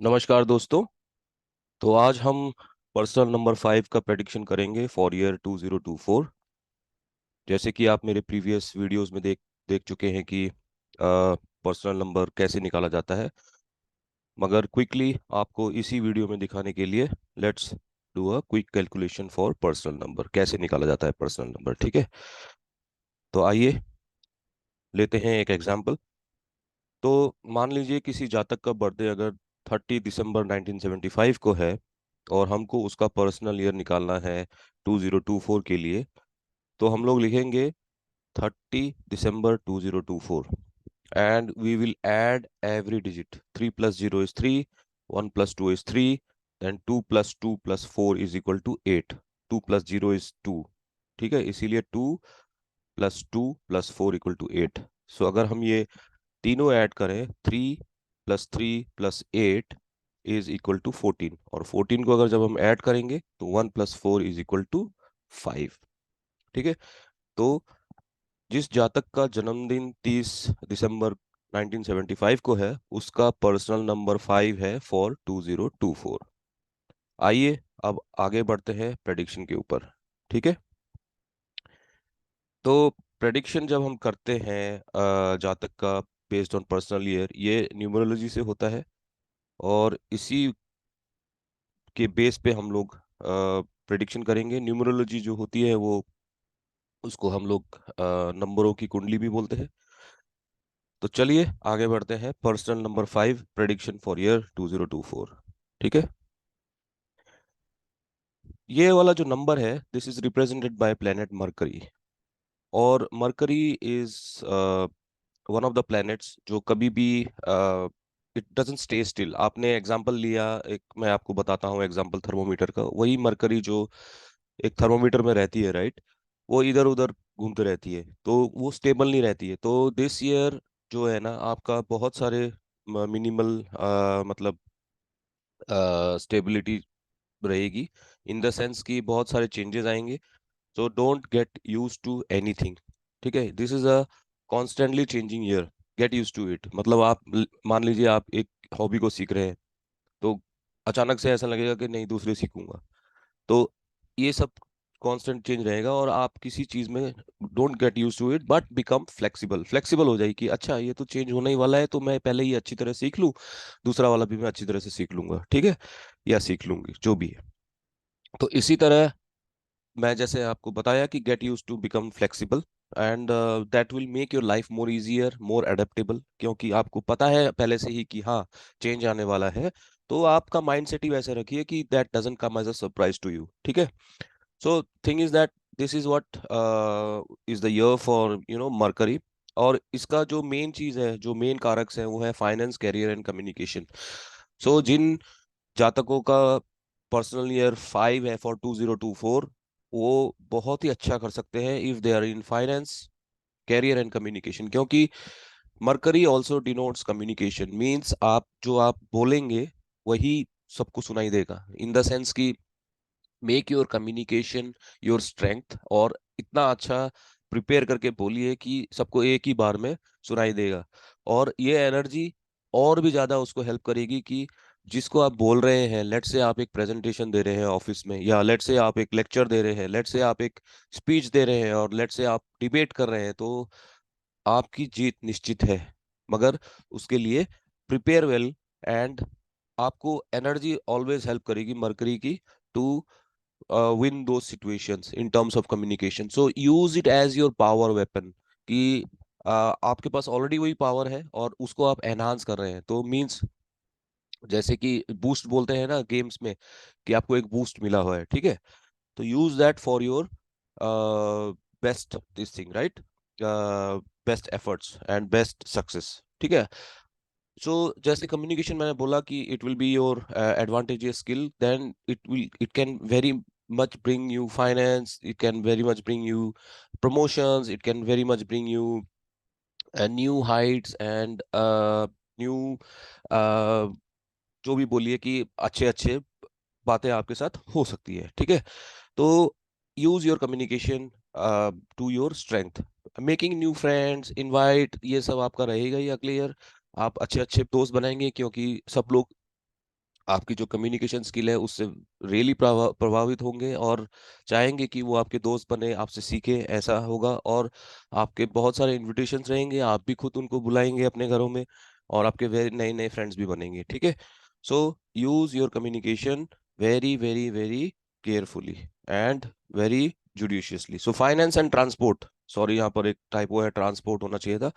नमस्कार दोस्तों। तो आज हम पर्सनल नंबर 5 का प्रेडिक्शन करेंगे फॉर ईयर 2024। जैसे कि आप मेरे प्रीवियस वीडियोस में देख देख चुके हैं कि पर्सनल नंबर कैसे निकाला जाता है, मगर क्विकली आपको इसी वीडियो में दिखाने के लिए let's do a quick calculation for personal number. कैसे निकाला जाता है पर्सनल नंबर, ठीक है? तो आइए लेते हैं एक एग्जांपल। तो मान लीजिए किसी जातक का बर्थडे अगर 30 दिसंबर 1975 को है और हमको उसका पर्सनल ईयर निकालना है 2024 के लिए। तो हम लोग लिखेंगे 30 दिसंबर 2024 and we will add every digit. 3 plus 0 is 3, 1 plus 2 is 3, then 2 plus 2 plus 4 is equal to 8. 2 plus 0 is 2, ठीक है? इसीलिए 2 plus 2 plus 4 equal to 8। So अगर हम ये तीनों ऐड करें, 3 plus 3 plus 8 is equal to 14, और 14 को अगर जब हम ऐड करेंगे तो 1 प्लस 4 इज इक्वल टू 5, ठीक है? तो जिस जातक का जन्मदिन 30 दिसंबर 1975 को है, उसका पर्सनल नंबर 5 है फॉर 2024। आइए अब आगे बढ़ते हैं प्रेडिक्शन के ऊपर, ठीक है? तो प्रेडिक्शन जब हम करते हैं जातक का बेस्ड ऑन पर्सनल ईयर, ये न्यूमरोलॉजी से होता है, और इसी के बेस पे हम लोग प्रेडिक्शन करेंगे। न्यूमरोलॉजी जो होती है वो, उसको हम लोग नंबरों की कुंडली भी बोलते हैं। तो चलिए आगे बढ़ते हैं। Personal number 5 prediction for year 2024, ठीक है? ये वाला जो नंबर है, this is represented by planet Mercury. और Mercury is one of the planets जो कभी भी इट डजंट स्टे स्टिल। आपने एग्जांपल लिया, एक मैं आपको बताता हूँ एग्जांपल थर्मोमीटर का। वही मरकरी जो एक थर्मोमीटर में रहती है, राइट, वो इधर उधर घूमते रहती है, तो वो स्टेबल नहीं रहती है। तो दिस ईयर जो है ना, आपका बहुत सारे मिनिमल मतलब स्टेबिलिटी रहेगी, इन द सेंस कि बहुत सारे चेंजेस आएंगे। So don't get use to anything, ठीक है? This is a constantly changing year. Get use to it मतलब आप मान लीजिए आप एक हॉबी को सीख रहे हैं, तो अचानक से ऐसा लगेगा कि नहीं, दूसरे सीखूंगा। तो ये सब कांस्टेंट चेंज रहेगा, और आप किसी चीज में don't get use to it but become flexible. Flexible हो जाए कि अच्छा, ये तो चेंज होने ही वाला है, तो मैं पहले ही अच्छी तरह सीख लूँ, दूसरा वाला भी मैं अच्छी तरह से सीख लूंगा, ठीक है? या सीख लूंगी, जो भी है। तो इसी तरह मैं जैसे आपको बताया कि get use to become flexible, and that will make your life more easier, more adaptable, क्योंकि आपको पता है पहले से ही कि हाँ, चेंज आने वाला है। तो आपका माइंड सेट ही वैसे रखिए कि that doesn't come as a surprise to you, ठीक है? So thing is that this is what is the year for Mercury. और इसका जो मेन चीज है, जो मेन कारक है, वो है फाइनेंस, कैरियर एंड कम्युनिकेशन। सो जिन जातकों का पर्सनल ईयर 5 है फॉर 2024, वो बहुत ही अच्छा कर सकते हैं if they are in finance, career and communication. क्योंकि Mercury also denotes communication, means आप जो आप बोलेंगे वही सबको सुनाई देगा, इन द सेंस कि make your communication your strength, और इतना अच्छा प्रिपेयर करके बोलिए कि सबको एक ही बार में सुनाई देगा। और ये एनर्जी और भी ज्यादा उसको हेल्प करेगी कि जिसको आप बोल रहे हैं, लेट से आप एक प्रेजेंटेशन दे रहे हैं ऑफिस में, या लेट से आप एक लेक्चर दे रहे हैं, लेट से आप एक स्पीच दे रहे हैं, और लेट से आप डिबेट कर रहे हैं, तो आपकी जीत निश्चित है। मगर उसके लिए प्रिपेयर वेल, एंड आपको एनर्जी ऑलवेज हेल्प करेगी मरकरी की to win those situations in terms of communication. So use it as your power weapon, कि आपके पास ऑलरेडी वही पावर है और उसको आप एनहांस कर रहे हैं। तो मींस जैसे कि बूस्ट बोलते हैं ना गेम्स में, कि आपको एक बूस्ट मिला हुआ है, ठीक है? तो use that for your best this thing, right? Best efforts and best success, ठीक है? सो जैसे कम्युनिकेशन मैंने बोला कि it will be your advantageous skill, then it can very much bring you finance, it can very much bring you promotions, it can very much bring you new heights and new जो भी बोलिए कि अच्छे अच्छे बातें आपके साथ हो सकती है, ठीक है? तो use your communication to your strength. Making new friends, invite, ये सब आपका रहेगा ही अगले ईयर। आप अच्छे अच्छे दोस्त बनाएंगे, क्योंकि सब लोग आपकी जो कम्युनिकेशन स्किल है उससे रियली प्रभावित होंगे और चाहेंगे कि वो आपके दोस्त बने, आपसे सीखे, ऐसा होगा। और आपके बहुत सारे इनविटेशंस रहेंगे, आप भी खुद उनको बुलाएंगे अपने घरों में, और आपके वेरी नए नए फ्रेंड्स भी बनेंगे, ठीक है। So use your communication very very very carefully and very judiciously. So finance and transport, sorry यहाँ पर एक टाइपो है, ट्रांसपोर्ट होना चाहिए था।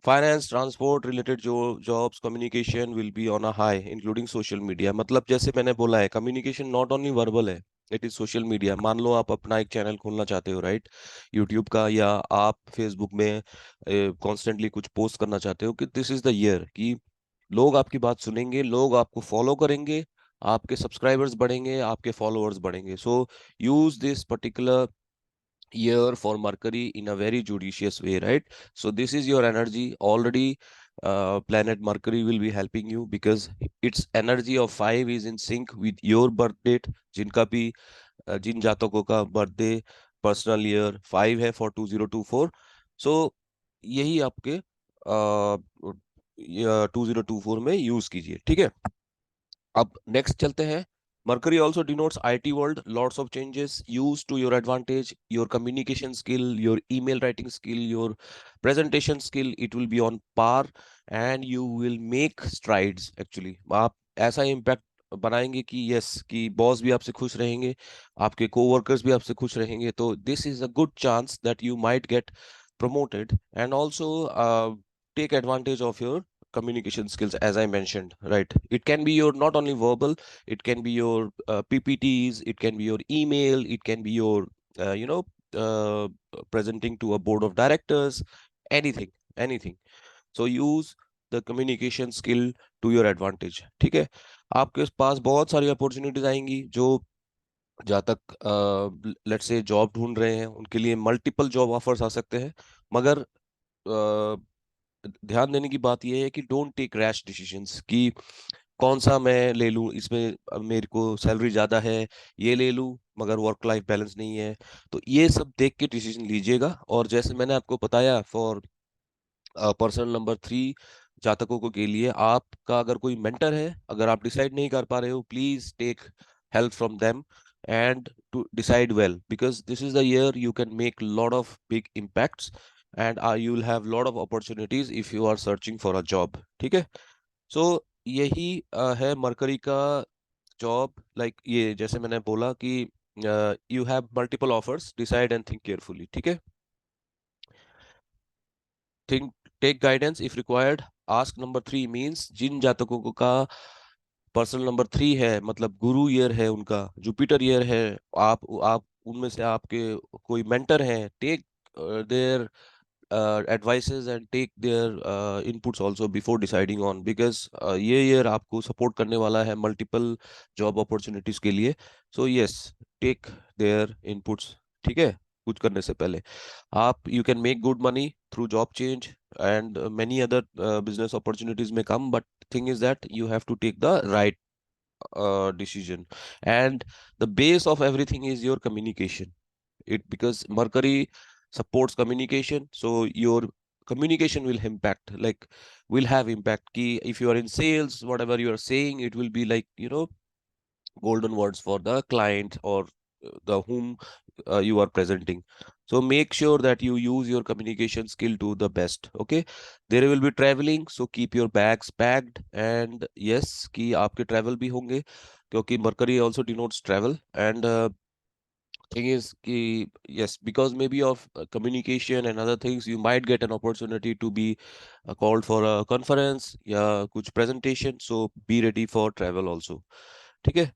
फाइनेंस ट्रांसपोर्ट रिलेटेड जो jobs communication will be on a high including social media. मतलब जैसे मैंने बोला है, कम्युनिकेशन नॉट ओनली वर्बल है, इट इज सोशल मीडिया। मान लो आप अपना एक चैनल खोलना चाहते हो, राइट, यूट्यूब का, या आप फेसबुक में कॉन्स्टेंटली कुछ पोस्ट करना चाहते हो, कि दिस इज द ईयर कि लोग आपकी बात सुनेंगे, लोग आपको फॉलो करेंगे, आपके सब्सक्राइबर्स बढ़ेंगे, आपके फॉलोअर्स बढ़ेंगे। So use this particular year for Mercury in a very judicious way, right? So this is your energy already. Planet Mercury will be helping you because its energy of 5 is in sync with your birth date. जिनका भी जिन जातकों का birthday personal year 5 है for 2024, सो यही आपके 2024 में use कीजिए, ठीक है। अब नेक्स्ट चलते हैं। Mercury also denotes IT world, lots of changes. Use to your advantage your communication skill, your email writing skill, your presentation skill. It will be on par and you will make strides actually. आप ऐसा impact बनाएंगे कि yes, कि boss भी आपसे खुश रहेंगे, आपके कोवर्कर्स भी आपसे खुश रहेंगे। तो this is a good chance that you might get promoted, and also take advantage of your communication skills, as I mentioned, right? It can be your not only verbal, it can be your PPTs, it can be your email, it can be your uh, you know uh, presenting to a board of directors, anything, anything. So use the communication skill to your advantage, ठीक है। आपके पास बहुत सारी opportunities आएंगी। जो जहाँ तक let's say job ढूंढ रहे हैं, उनके लिए मल्टीपल जॉब ऑफर्स आ सकते हैं, मगर ध्यान देने की बात यह है कि डोंट टेक रैश डिसीजंस कि कौन सा मैं ले लूं, इसमें मेरे को सैलरी ज्यादा है, ये ले लूं मगर वर्क लाइफ बैलेंस नहीं है। तो ये सब देख के डिसीजन लीजिएगा। और जैसे मैंने आपको बताया, फॉर पर्सन नंबर 3 जातकों को के लिए, आपका अगर कोई मेंटर है, अगर आप डिसाइड नहीं कर पा रहे हो, please take help from them and to decide well, because this is the year you can make lot of big impacts and you will have lot of opportunities if you are searching for a job, ठीक है। सो यही है mercury का job. Like ये जैसे मैंने बोला कि you have multiple offers, decide and think carefully, ठीक है। Think, take guidance if required. Ask number 3 means जिन जातकों का पर्सनल नंबर 3 है, मतलब गुरु ईयर है उनका, जुपिटर ईयर है, आप उनमें से आपके कोई मेंटर हैं, take their advices and take their inputs also before deciding on, because ये year आपको support करने वाला है multiple job opportunities के लिए। So yes, take their inputs, ठीक है, कुछ करने से पहले। आप you can make good money through job change and many other business opportunities may come, but thing is that you have to take the right decision, and the base of everything is your communication. It because Mercury supports communication, so your communication will impact, like will have impact ki if you are in sales, whatever you are saying, it will be like, golden words for the client or the whom you are presenting. So make sure that you use your communication skill to the best, okay? There will be traveling, so keep your bags packed, and yes, कि आपके travel भी होंगे, क्योंकि Mercury also denotes travel, and thing is कि yes, because maybe of communication and other things, you might get an opportunity to be called for a conference या कुछ presentation, so be ready for travel also, ठीक है।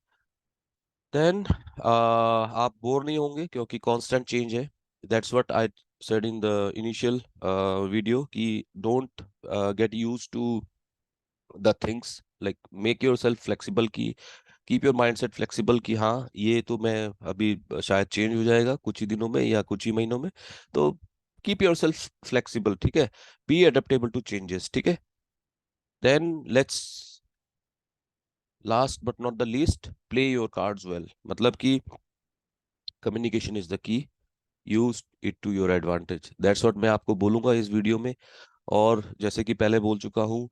Then आप bore नहीं होंगे क्योंकि constant change है। That's what I said in the initial video कि don't get used to the things, like make yourself flexible, की keep your mind set flexible कि हाँ, ये तो मैं अभी शायद चेंज हो जाएगा कुछ ही दिनों में या कुछ ही महीनों में। तो कीप योर सेल्फ फ्लेक्सिबल, ठीक है, बी अडेप्टेबल टू चेंजेस, ठीक है। Then let's, last but not the least, play your cards well. मतलब कि communication is the key, use it to your advantage, that's what मैं आपको बोलूंगा इस वीडियो में। और जैसे कि पहले बोल चुका हूँ,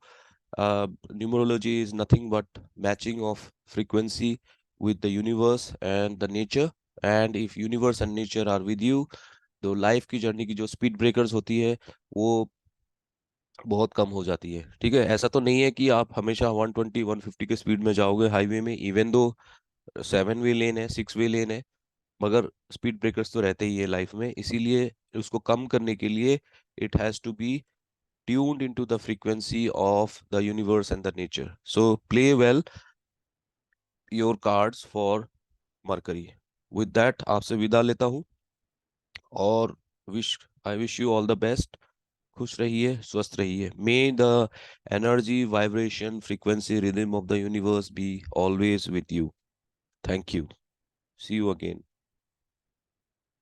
Numerology is nothing but matching of frequency with the universe and the nature. And if universe and nature are with you, तो लाइफ की जर्नी की जो स्पीड ब्रेकर्स होती है वो बहुत कम हो जाती है। ठीक है, ऐसा तो नहीं है कि आप हमेशा 120 150 के स्पीड में जाओगे हाईवे में, इवन दो 7 वे लेन है, 6 वे लेन है, मगर स्पीड ब्रेकर्स तो रहते ही है लाइफ में। इसीलिए उसको कम करने के लिए it has to be tuned into the frequency of the universe and the nature. So play well your cards for Mercury. With that आपसे विदा लेता हूँ और wish I wish you all the best. खुश रहिए, स्वस्थ रहिए। May the energy, vibration, frequency, rhythm of the universe be always with you. Thank you. See you again.